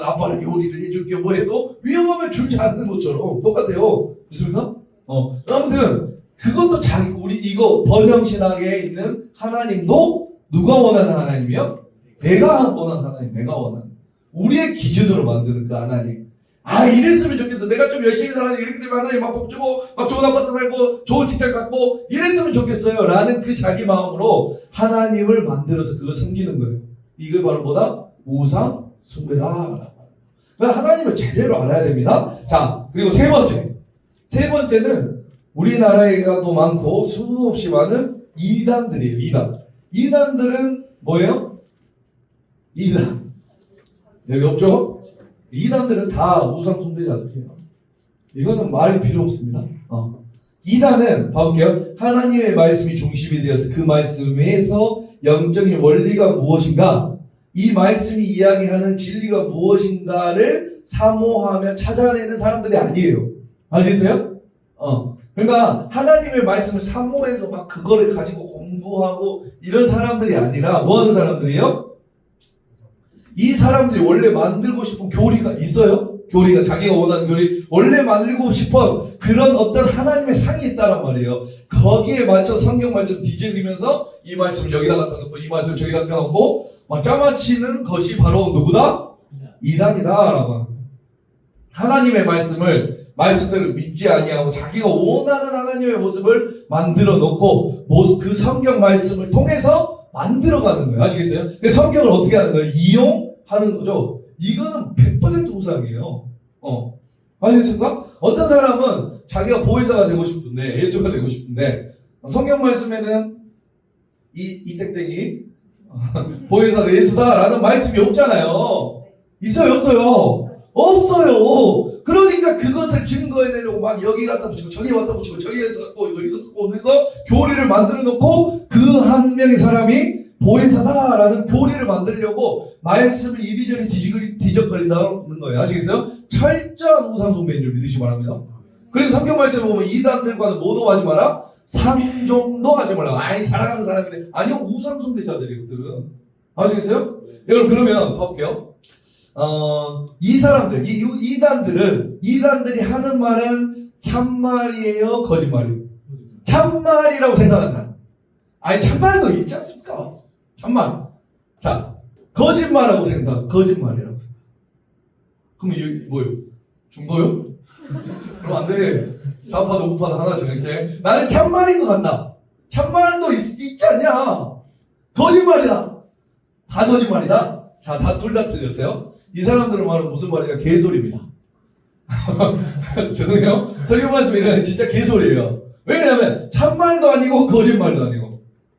아빠를 요리를 해줄게 해도 위험하면 줄지 않는 것처럼 똑같아요. 믿습니까? 아무튼 그것도 우리 이거 번영신학에 있는 하나님도 누가 원하는 하나님이요? 내가 원하는 하나님, 내가 원하는 우리의 기준으로 만드는 그 하나님. 이랬으면 좋겠어. 내가 좀 열심히 살았는데 이렇게 되면 하나님 막 복 주고 막 좋은 아파트 살고 좋은 직장 갖고 이랬으면 좋겠어요 라는 그 자기 마음으로 하나님을 만들어서 그걸 섬기는 거예요. 이걸 바로 뭐다? 우상 숭배다. 하나님을 제대로 알아야 됩니다. 자, 그리고 세 번째는 우리나라에도 많고 수없이 많은 이단들이에요. 이단들은 뭐예요? 이단 여기 없죠? 이단들은 다 우상 숭배자들이에요. 이거는 말이 필요 없습니다. 이단은 봐볼게요. 하나님의 말씀이 중심이 되어서 그 말씀에서 영적인 원리가 무엇인가, 이 말씀이 이야기하는 진리가 무엇인가를 사모하며 찾아내는 사람들이 아니에요. 아시겠어요? 그러니까 하나님의 말씀을 사모해서 막 그거를 가지고 공부하고 이런 사람들이 아니라 뭐 하는 사람들이에요? 이 사람들이 원래 만들고 싶은 교리가 있어요. 교리가 자기가 원하는 교리 원래 만들고 싶은 그런 어떤 하나님의 상이 있다란 말이에요. 거기에 맞춰 성경 말씀 뒤적이면서 이 말씀을 여기다 갖다 놓고 이 말씀을 저기다 껴놓고 막 짜맞히는 것이 바로 누구다? 이단이다라고 하는 거예요. 하나님의 말씀대로 믿지 아니하고 자기가 원하는 하나님의 모습을 만들어 놓고 그 성경 말씀을 통해서 만들어가는 거예요. 아시겠어요? 성경을 어떻게 하는 거예요? 이용하는 거죠. 이거는 100% 우상이에요. 아시겠습니까? 어떤 사람은 자기가 보혜사가 되고 싶은데 예수가 되고 싶은데 성경 말씀에는 이 땡땡이 보혜사 예수다라는 말씀이 없잖아요. 있어요? 없어요? 없어요. 그러니까 그것을 증거해내려고 막 여기 갖다 붙이고 저기 갖다 붙이고 저기에서 갖고 여기서 갖고 해서 교리를 만들어 놓고 그 한 명의 사람이 보혜사다라는 교리를 만들려고 말씀을 이리저리 뒤적거린다는 거예요. 아시겠어요? 철저한 우상 숭배인 줄 믿으시 바랍니다. 그래서 성경 말씀에 보면 이단들과는 뭐도 하지 마라? 상종도 하지 말라. 사랑하는 사람인데 아니요, 우상 숭배자들이 그들은. 아시겠어요? 여러분 그러면 봐볼게요. 이 사람들, 이단들이 하는 말은 참말이에요, 거짓말이에요? 참말이라고 생각하는 사람. 아니 참말도 있지 않습니까? 참말. 자, 거짓말이라고 생각. 그럼 이게 뭐예요? 중도요? 그럼 안 돼. 좌파도 우파도 하나 정할게. 나는 참말인 것 같다. 참말도 있지 않냐? 거짓말이다. 다 거짓말이다. 자, 둘 다 틀렸어요. 이 사람들은 말은 무슨 말이냐? 개소리입니다. 죄송해요. 설교 말씀이란 진짜 개소리예요. 왜냐하면 참말도 아니고 거짓말도 아니고.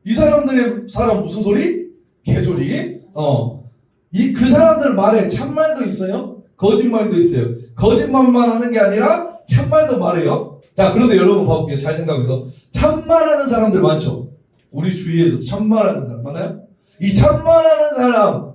이 사람들의 사람 무슨 소리? 개소리. 그 사람들 말에 참말도 있어요. 거짓말도 있어요. 거짓말만 하는 게 아니라 참말도 말해요. 자, 그런데 여러분 봐볼게요. 잘 생각해서. 참말하는 사람들 많죠? 우리 주위에서 참말하는 사람 많아요? 이 참말하는 사람,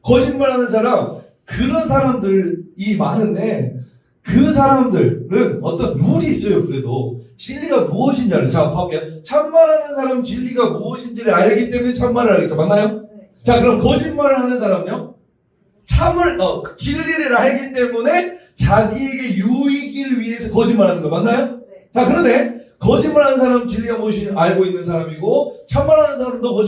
거짓말하는 사람, 그런 사람들이 많은데 그 사람들은 어떤 룰이 있어요. 그래도 진리가 무엇인지를. 자, 봐볼게요. 참말하는 사람은 진리가 무엇인지를 알기 때문에 참말을 하겠죠. 맞나요? 네. 자, 그럼 거짓말을 하는 사람은요? 진리를 알기 때문에 자기에게 유익을 위해서 거짓말하는 거 맞나요? 네. 자, 그런데 거짓말하는 사람은 진리가 무엇인지 알고 있는 사람이고 참말하는 사람도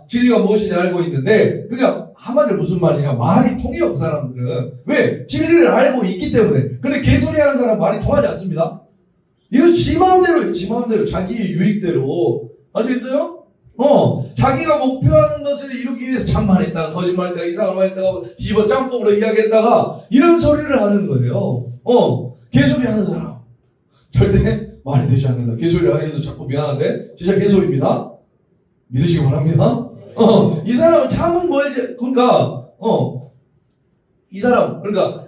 진리가 무엇인지 알고 있는데 그러니까 한마디로 무슨 말이냐? 말이 통해요. 그 사람들은. 왜? 진리를 알고 있기 때문에. 근데 개소리하는 사람 말이 통하지 않습니다. 이거 지 마음대로 자기의 유익대로. 아시겠어요? 자기가 목표하는 것을 이루기 위해서 참말했다가 거짓말했다가 이상한 말했다가 뒤집어서 짬뽕으로 이야기했다가 이런 소리를 하는 거예요. 개소리 하는 사람 절대 말이 되지 않는다. 개소리를 해서 자꾸 미안한데 진짜 개소리입니다. 믿으시기 바랍니다. 이 사람은 참은 거지. 그러니까 이 사람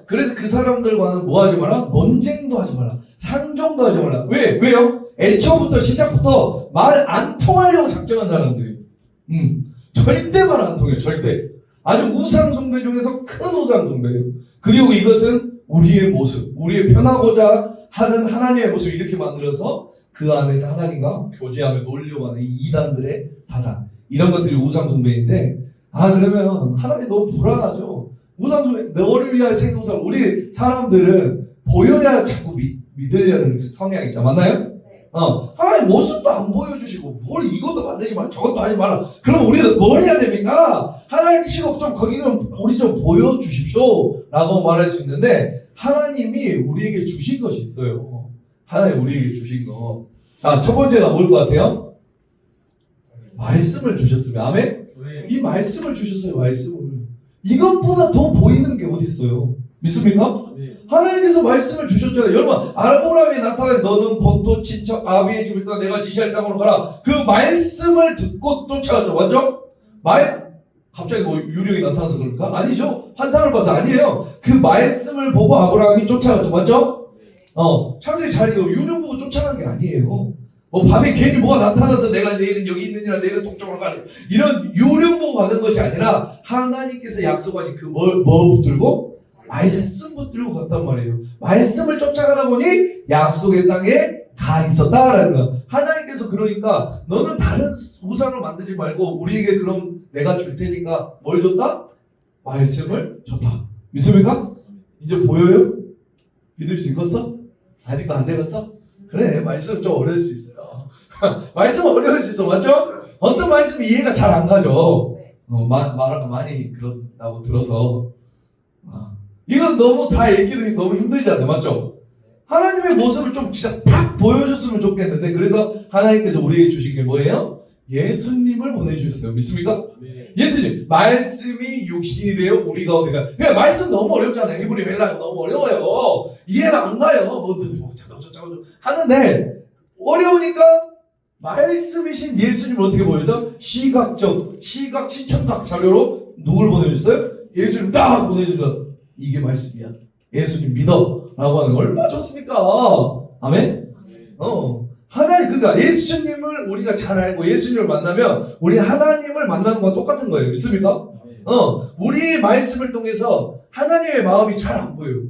그래서 그 사람들과는 뭐 하지 마라? 논쟁도 하지 마라. 상종도 하지 마라. 왜요? 애초부터 시작부터 말 안 통하려고 작정한 사람들이. 절대 말 안 통해요. 절대. 아주 우상숭배 중에서 큰 우상숭배예요. 그리고 이것은 우리의 모습, 우리의 편하고자 하는 하나님의 모습을 이렇게 만들어서 그 안에서 하나님과 교제하며 놀려고 하는 이 이단들의 사상. 이런 것들이 우상숭배인데 그러면 하나님 너무 불안하죠. 우상숭배, 너를 위하여 생긴 우상. 우리 사람들은 보여야 자꾸 믿으려는 성향이 있죠. 맞나요? 하나님 모습도 안 보여주시고 뭘 이것도 만들지 마라 저것도 하지 마라. 그럼 우리는 뭘 해야 됩니까? 하나님 시각 좀 거기는 우리 좀 보여주십시오 라고 말할 수 있는데 하나님이 우리에게 주신 것이 있어요. 하나님 우리에게 주신 거. 첫 번째가 뭘 것 같아요? 말씀을 주셨으면. 아멘? 이 말씀을 주셨어요. 말씀을. 이것보다 더 보이는 게 어디 있어요? 믿습니까? 하나님께서 말씀을 주셨잖아요. 여러분, 아브라함이 나타나서 너는 본토 친척 아비의 집을 떠나 내가 지시할 땅으로 가라. 그 말씀을 듣고 쫓아가죠. 맞죠? 갑자기 뭐 유령이 나타나서 그럴까? 아니죠. 환상을 봐서 아니에요. 그 말씀을 보고 아브라함이 쫓아가죠. 맞죠? 창세기 잘 읽어. 유령 보고 쫓아가는 게 아니에요. 밤에 괜히 뭐가 나타나서 내가 내일은 여기 있느니라 내일은 동쪽으로 가리. 이런 유령 보고 가는 것이 아니라 하나님께서 약속하신 그 뭐 붙들고? 말씀 붙들고 갔단 말이에요. 말씀을 쫓아가다 보니 약속의 땅에 가 있었다라는 거. 하나님께서 그러니까 너는 다른 우상을 만들지 말고 우리에게 그럼 내가 줄 테니까 뭘 줬다? 말씀을 줬다. 믿습니까? 이제 보여요? 믿을 수 있겠어? 아직도 안 되겠어? 그래, 말씀 좀 어려울 수 있어요. 말씀은 어려울 수 있어. 맞죠? 어떤 말씀이 이해가 잘 안 가죠. 많이 그렇다고 들어서. 이건 너무 다 읽기도 너무 힘들지 않나요? 맞죠? 하나님의 모습을 좀 진짜 딱 보여줬으면 좋겠는데 그래서 하나님께서 우리에게 주신 게 뭐예요? 예수님을 보내주셨어요. 믿습니까? 네. 예수님 말씀이 육신이 되어 우리 가운데가. 그냥 말씀 너무 어렵잖아요. 히브리 멜라가 너무 어려워요. 이해가 안 가요. 잠깐 하는데 어려우니까 말씀이신 예수님을 어떻게 보여줘? 시각 시청각 자료로 누굴 보내줬어요? 예수님 딱 보내주죠. 이게 말씀이야. 예수님 믿어. 라고 하는 거 얼마나 좋습니까? 아멘? 하나님, 그러니까 예수님을 우리가 잘 알고 예수님을 만나면 우리 하나님을 만나는 거와 똑같은 거예요. 믿습니까? 우리의 말씀을 통해서 하나님의 마음이 잘 안 보여요.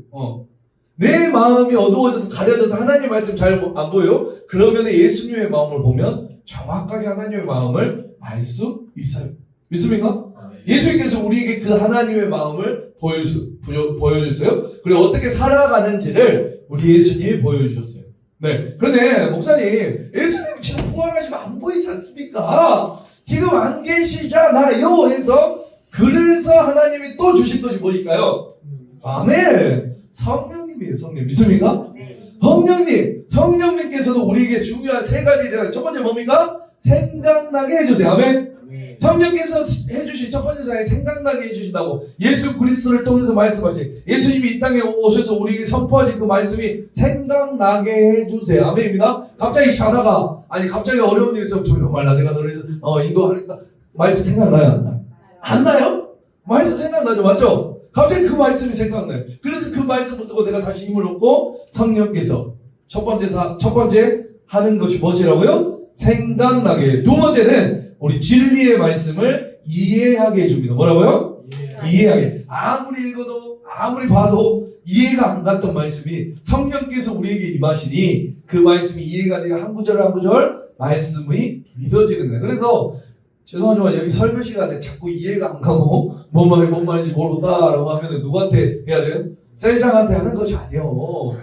내 마음이 어두워져서 가려져서 하나님의 말씀 잘 안 보여요? 그러면 예수님의 마음을 보면 정확하게 하나님의 마음을 알 수 있어요. 믿습니까? 예수님께서 우리에게 그 하나님의 마음을 보여주셨어요. 그리고 어떻게 살아가는지를 우리 예수님이 보여주셨어요. 네. 그런데 목사님, 예수님 지금 부활하시면 안 보이지 않습니까? 계시다. 지금 안 계시잖아요. 해서 그래서 하나님이 또 주신 것이 뭐일까요? 아멘. 성령님이에요. 성령. 믿습니까? 성령님께서도 우리에게 중요한 세 가지를 첫 번째 뭡니까? 생각나게 해주세요. 아멘. 성령께서 해주신 첫 번째 사항이 생각나게 해주신다고 예수 그리스도를 통해서 말씀하신 예수님이 이 땅에 오셔서 우리에게 선포하신 그 말씀이 생각나게 해주세요. 아멘입니다. 갑자기 자다가 갑자기 어려운 일이 있으면 두려워 말라 내가 너를 인도하겠다. 말씀 생각나요? 안 나요? 안 나요? 말씀 생각나죠? 맞죠? 갑자기 그 말씀이 생각나요. 그래서 그 말씀 붙들고 내가 다시 힘을 얻고 성령께서 첫 번째 하는 것이 무엇이라고요? 생각나게. 두 번째는 우리 진리의 말씀을 이해하게 해줍니다. 뭐라고요? 이해하게. 아무리 읽어도 아무리 봐도 이해가 안 갔던 말씀이 성령께서 우리에게 임하시니 그 말씀이 이해가 되어 한 구절 한 구절 말씀이 믿어지는 거예요. 그래서 죄송하지만 여기 설교 시간에 자꾸 이해가 안 가고 뭔 말인지 모르겠다라고 하면 누구한테 해야 돼요? 셀장한테 하는 것이 아니에요.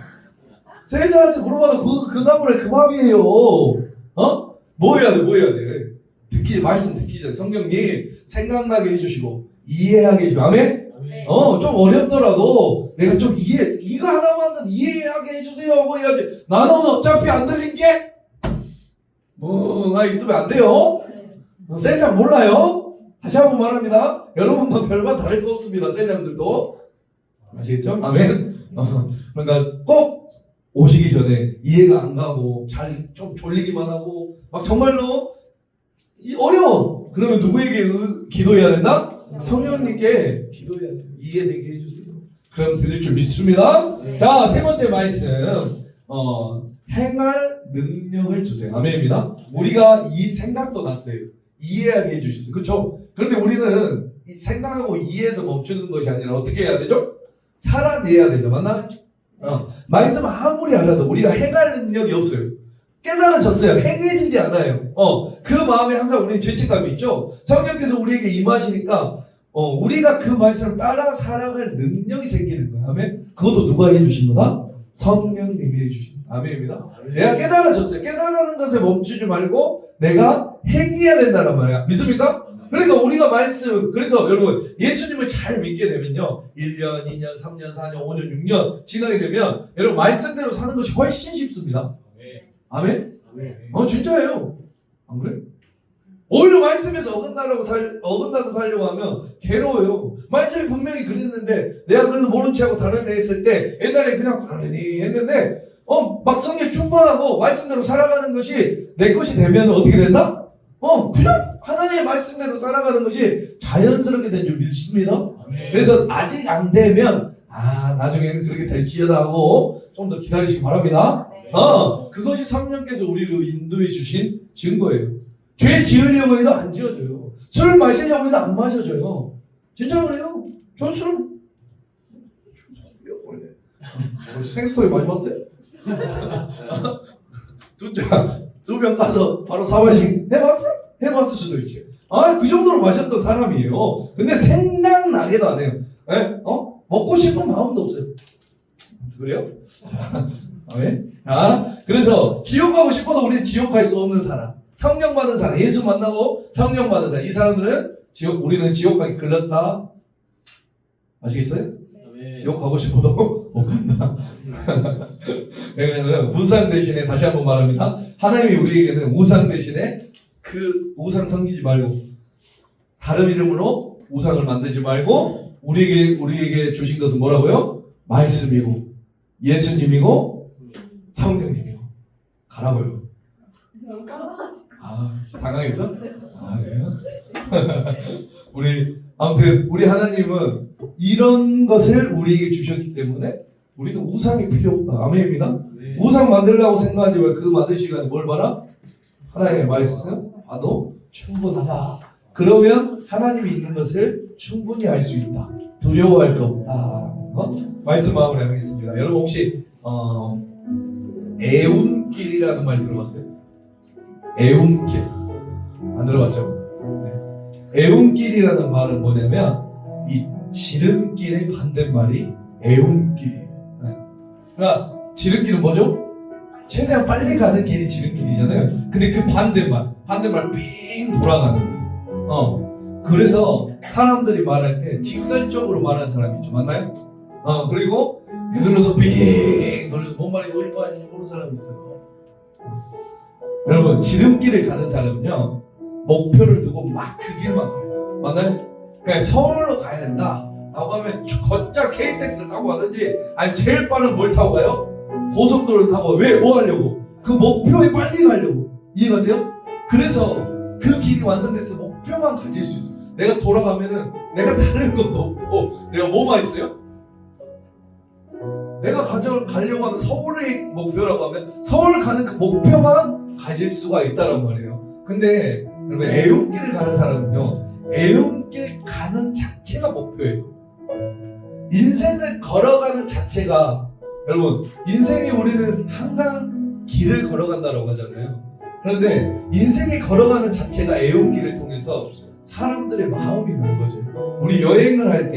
셀장한테 물어봐도 그 가문의 그 마음이에요. 뭐 해야 돼? 말씀 듣기 전에 성령님 생각나게 해주시고 이해하게 해주시고 아멘? 좀 어렵더라도 내가 좀 이거 하나만 이해하게 해주세요 하고 해야지. 나는 어차피 안 들린 게 있으면 안 돼요. 셀장 몰라요? 다시 한번 말합니다. 여러분과 별반 다를 거 없습니다. 셀장들도 아시겠죠? 아멘. 그러니까 꼭 오시기 전에 이해가 안 가고 좀 졸리기만 하고 막 정말로 어려워. 그러면 누구에게 기도해야 된다? 성령님께 기도해야 돼요. 이해되게 해주세요. 그럼 들릴 줄 믿습니다. 자, 세 번째 말씀 행할 능력을 주세요. 아멘입니다. 우리가 이 생각도 났어요. 이해하게 해주셨어요. 그렇죠? 그런데 우리는 이 생각하고 이해해서 멈추는 것이 아니라 어떻게 해야 되죠? 살아내야 되죠. 맞나요? 말씀 아무리 알아도 우리가 행할 능력이 없어요. 깨달아졌어요. 행해지지 않아요. 그 마음에 항상 우리는 죄책감이 있죠. 성령께서 우리에게 임하시니까 우리가 그 말씀을 따라 살아갈 능력이 생기는 거예요. 아멘. 그것도 누가 해주신 거다? 성령님이 해주신 거다. 아멘입니다. 내가 깨달아졌어요. 깨달아는 것에 멈추지 말고 내가 행해야 된다는 말이야. 믿습니까? 그러니까 우리가 그래서 여러분 예수님을 잘 믿게 되면요 1년, 2년, 3년, 4년, 5년, 6년 지나게 되면 여러분 말씀대로 사는 것이 훨씬 쉽습니다. 아멘? 진짜예요. 안 그래? 오히려 말씀에서 어긋나서 살려고 하면 괴로워요. 말씀이 분명히 그랬는데 내가 그래도 모른 체하고 다른 애 했을 때 옛날에 그냥 그러려니 했는데 막 성령 충만하고 말씀대로 살아가는 것이 내 것이 되면 어떻게 된다? 그냥 하나님의 말씀대로 살아가는 것이 자연스럽게 된 줄 믿습니다. 그래서 아직 안 되면 나중에는 그렇게 될지어다 하고 좀 더 기다리시기 바랍니다. 그것이 성령께서 우리를 인도해 주신 증거예요. 죄 지으려고 해도 안 지어져요. 술 마시려고 해도 안 마셔져요. 진짜 그래요. 저 술은 생스토리 마셔봤어요? 두 병 가서 바로 4발씩 해봤어요? 해봤을 수도 있지. 그 정도로 마셨던 사람이에요. 근데 생각나게도 안 해요. 먹고 싶은 마음도 없어요. 그래요? 아멘. 그래서 지옥 가고 싶어도 우리는 지옥 갈 수 없는 사람. 성령 받은 사람. 예수 만나고 성령 받은 사람. 이 사람들은 우리는 지옥 가기 걸렸다. 아시겠어요? 지옥 가고 싶어도 못 간다. 왜냐면 우상 대신에 다시 한번 말합니다. 하나님이 우리에게는 우상 대신에 그 우상 섬기지 말고 다른 이름으로 우상을 만들지 말고 우리에게 주신 것은 뭐라고요? 말씀이고 예수님이고 성령님이고 가라고요. 당황했어? 그래요? 아무튼 우리 하나님은 이런 것을 우리에게 주셨기 때문에 우리는 우상이 필요 없다. 아멘입니다. 우상 만들려고 생각하지만 그 만들 시간에 뭘 봐라? 하나님의 말씀 봐도 충분하다. 그러면 하나님이 있는 것을 충분히 알 수 있다. 두려워할 거 없다. 말씀 마무리하겠습니다. 여러분 혹시 애운길이라는 말 들어봤어요? 애운길 안 들어봤죠? 애운길이라는 말은 뭐냐면 이 지름길의 반대말이 애운길이에요. 그러니까 지름길은 뭐죠? 최대한 빨리 가는 길이 지름길이잖아요. 근데 그 반대말 삥 돌아가는 거예요. 그래서 사람들이 말할 때 직설적으로 말하는 사람이 있죠. 맞나요? 그리고 에둘러서 삥 돌려서 뭔 말인지 모르는 사람이 있어요. 여러분, 지름길을 가는 사람은요, 목표를 두고 막 그 길만 가요. 맞나요? 그냥 서울로 가야 된다 라고 하면 곧장 KTX를 타고 가든지, 아니 제일 빠른 뭘 타고 가요? 고속도로를 타고. 왜? 뭐 하려고? 그 목표에 빨리 가려고. 이해가세요? 그래서 그 길이 완성됐을 때 목표만 가질 수 있어요. 내가 돌아가면은 내가 다른 것도 없고, 내가 뭐만 있어요? 내가 가려고 하는 서울의 목표라고 하면 서울 가는 그 목표만 가질 수가 있다란 말이에요. 근데 여러분, 애용길을 가는 사람은요, 애용길 가는 자체가 목표예요. 인생을 걸어가는 자체가, 여러분, 인생에 우리는 항상 길을 걸어간다라고 하잖아요. 그런데 인생에 걸어가는 자체가 애용길을 통해서 사람들의 마음이 넓어져요. 우리 여행을 할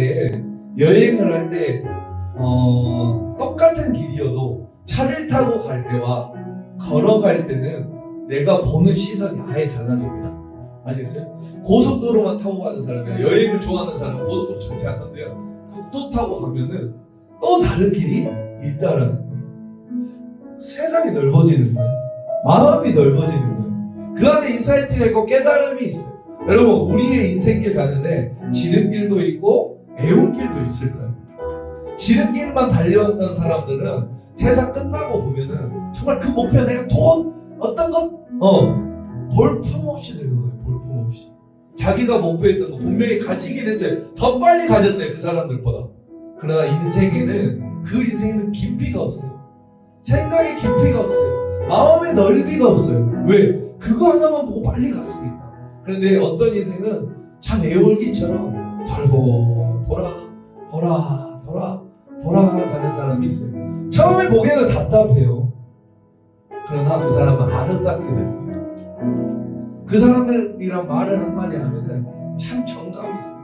때 똑같은 길이어도 차를 타고 갈 때와 걸어갈 때는 내가 보는 시선이 아예 달라집니다. 아시겠어요? 고속도로만 타고 가는 사람이랑 여행을 좋아하는 사람은 고속도로 절대 안 간대요. 국도 타고 가면은 또 다른 길이 있다라는 거예요. 세상이 넓어지는 거예요. 마음이 넓어지는 거예요. 그 안에 인사이트가 있고 깨달음이 있어요. 여러분, 우리의 인생길 가는데 지름길도 있고 애용길도 있을 거예요. 지름길만 달려왔던 사람들은 세상 끝나고 보면은 정말 그 목표, 내가 돈 어떤 것 볼품없이 늙어가요. 볼품없이 자기가 목표했던 거 분명히 가지긴 했어요. 더 빨리 가졌어요, 그 사람들보다. 그러나 그 인생에는 깊이가 없어요. 생각의 깊이가 없어요. 마음의 넓이가 없어요. 왜? 그거 하나만 보고 빨리 갔으니까. 그런데 어떤 인생은 참 애월기처럼 돌고 돌아가는 사람이 있어요. 처음에 보기에는 답답해요. 그러나 그 사람은 아름답게 되고요. 그 사람들이랑 말을 한마디 하면은 참 정감이 있어요.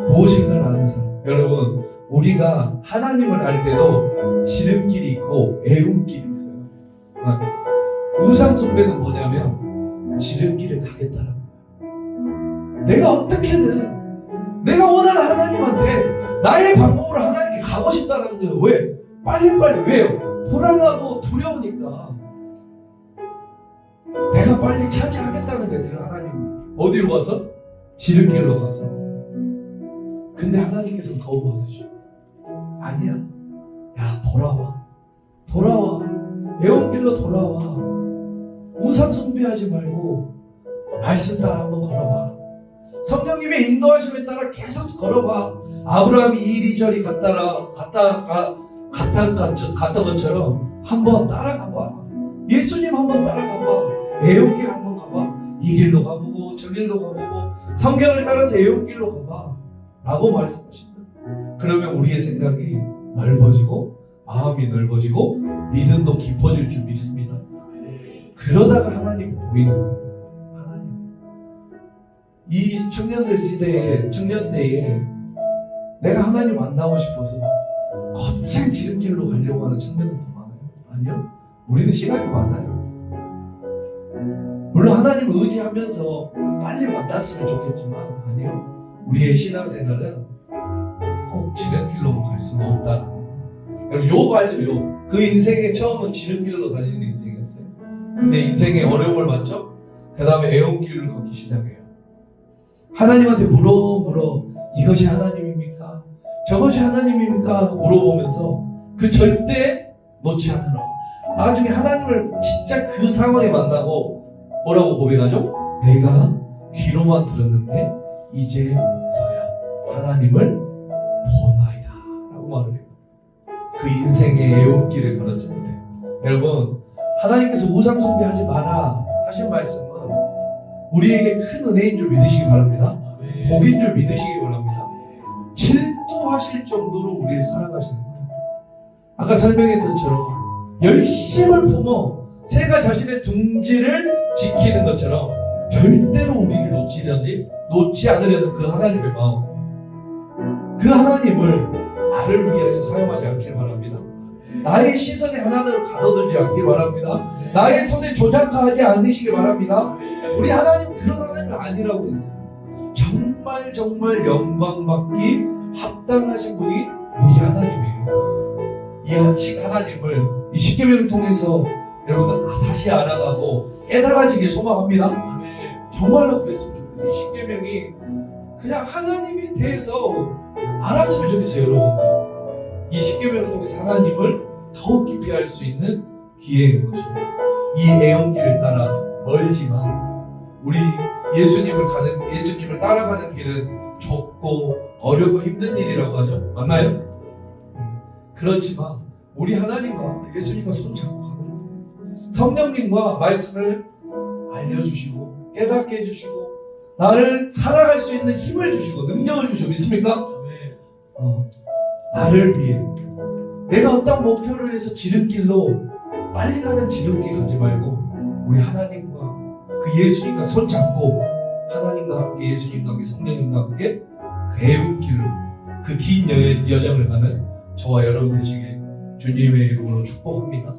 무엇인가를 아는 사람. 여러분, 우리가 하나님을 알 때도 지름길이 있고 애움길이 있어요. 우상 숭배는 뭐냐면 지름길을 가겠다라는 거예요. 내가 어떻게든 내가 원하는 하나님한테 나의 방법으로 하나님께 가고 싶다라는 거예요. 왜? 빨리빨리. 왜요? 불안하고 두려우니까 내가 빨리 차지하겠다는 거예요. 그 하나님 어디로 가서? 지름길로 가서. 근데 하나님께서는 거부하시죠. 아니야, 야, 돌아와 애원길로 돌아와. 우상 숭배하지 말고 말씀 따라 한번 걸어봐. 성령님의 인도하심에 따라 계속 걸어봐. 아브라함이 이리저리 갔던 것처럼 한번 따라가봐. 예수님 한번 따라가봐. 애용길 한번 가봐. 이 길로 가보고 저 길로 가보고 성경을 따라서 애용길로 가봐 라고 말씀하십니다. 그러면 우리의 생각이 넓어지고 마음이 넓어지고 믿음도 깊어질 줄 믿습니다. 그러다가 하나님이 보이는 거예요. 하나님. 이 청년 때에 내가 하나님 만나고 싶어서 거창 지름길로 가려고 하는 청년들도 많아요. 아니요? 우리는 시간이 많아요. 물론 하나님을 의지하면서 빨리 만났으면 좋겠지만 아니요. 우리의 신앙생활은 꼭 지름길로만 갈 수는 없다는 거예요. 여러분, 욥 알죠? 욥. 그 인생의 처음은 지름길로 다니는 인생이었어요. 근데 인생의 어려움을 맞죠? 그 다음에 애원길을 걷기 시작해요. 하나님한테 물어 이것이 하나님입니까? 저것이 하나님입니까? 물어보면서 그 절대 놓지 않으라. 나중에 하나님을 진짜 그 상황에 만나고 뭐라고 고백하죠? 내가 귀로만 들었는데 이제서야 하나님을 보나이다 라고 말을 해요. 그 인생의 애원길을 걸었을 때 여러분, 하나님께서 우상 숭배하지 마라 하신 말씀은 우리에게 큰 은혜인 줄 믿으시기 바랍니다. 복인 줄 믿으시기 바랍니다. 질투하실 정도로 우리를 사랑하시는 거예요. 아까 설명했던 것처럼 열심을 품어 새가 자신의 둥지를 지키는 것처럼 절대로 우리를 놓지 않으려는 그 하나님의 마음, 그 하나님을 나를 위해 사용하지 않길 바랍니다. 나의 시선이 하나님을 가둬두지 않길 바랍니다. 나의 손에 조작하지 않으시길 바랍니다. 우리 하나님 그런 하나님이 아니라고 했어요. 정말 정말 영광받기 합당하신 분이 우리 하나님이에요. 이 하나님을 이 십계명을 통해서 여러분들 다시 알아가고 깨달아지길 소망합니다. 정말로 그랬으면 좋겠어요. 이 십계명이 그냥 하나님에 대해서 알았으면 좋겠어요. 여러분들 이 십계명을 통해서 하나님을 더욱 깊이 알 수 있는 기회인 것이에요. 이 애용길을 따라 멀지만 우리 예수님을 따라가는 길은 좁고 어렵고 힘든 일이라고 하죠. 맞나요? 그렇지만 우리 하나님과 예수님과 손잡고 가는 거예요. 성령님과 말씀을 알려주시고 깨닫게 해주시고 나를 살아갈 수 있는 힘을 주시고 능력을 주시고 믿습니까? 나를 위해 내가 어떤 목표를 해서 지름길로 빨리 가는 지름길 가지 말고 우리 하나님과 그 예수님과 손잡고 하나님과 함께 예수님과 함께 성령님과 함께 그 애운길로 그 긴 여정을 가는 저와 여러분 되시길 주님의 이름으로 축복합니다.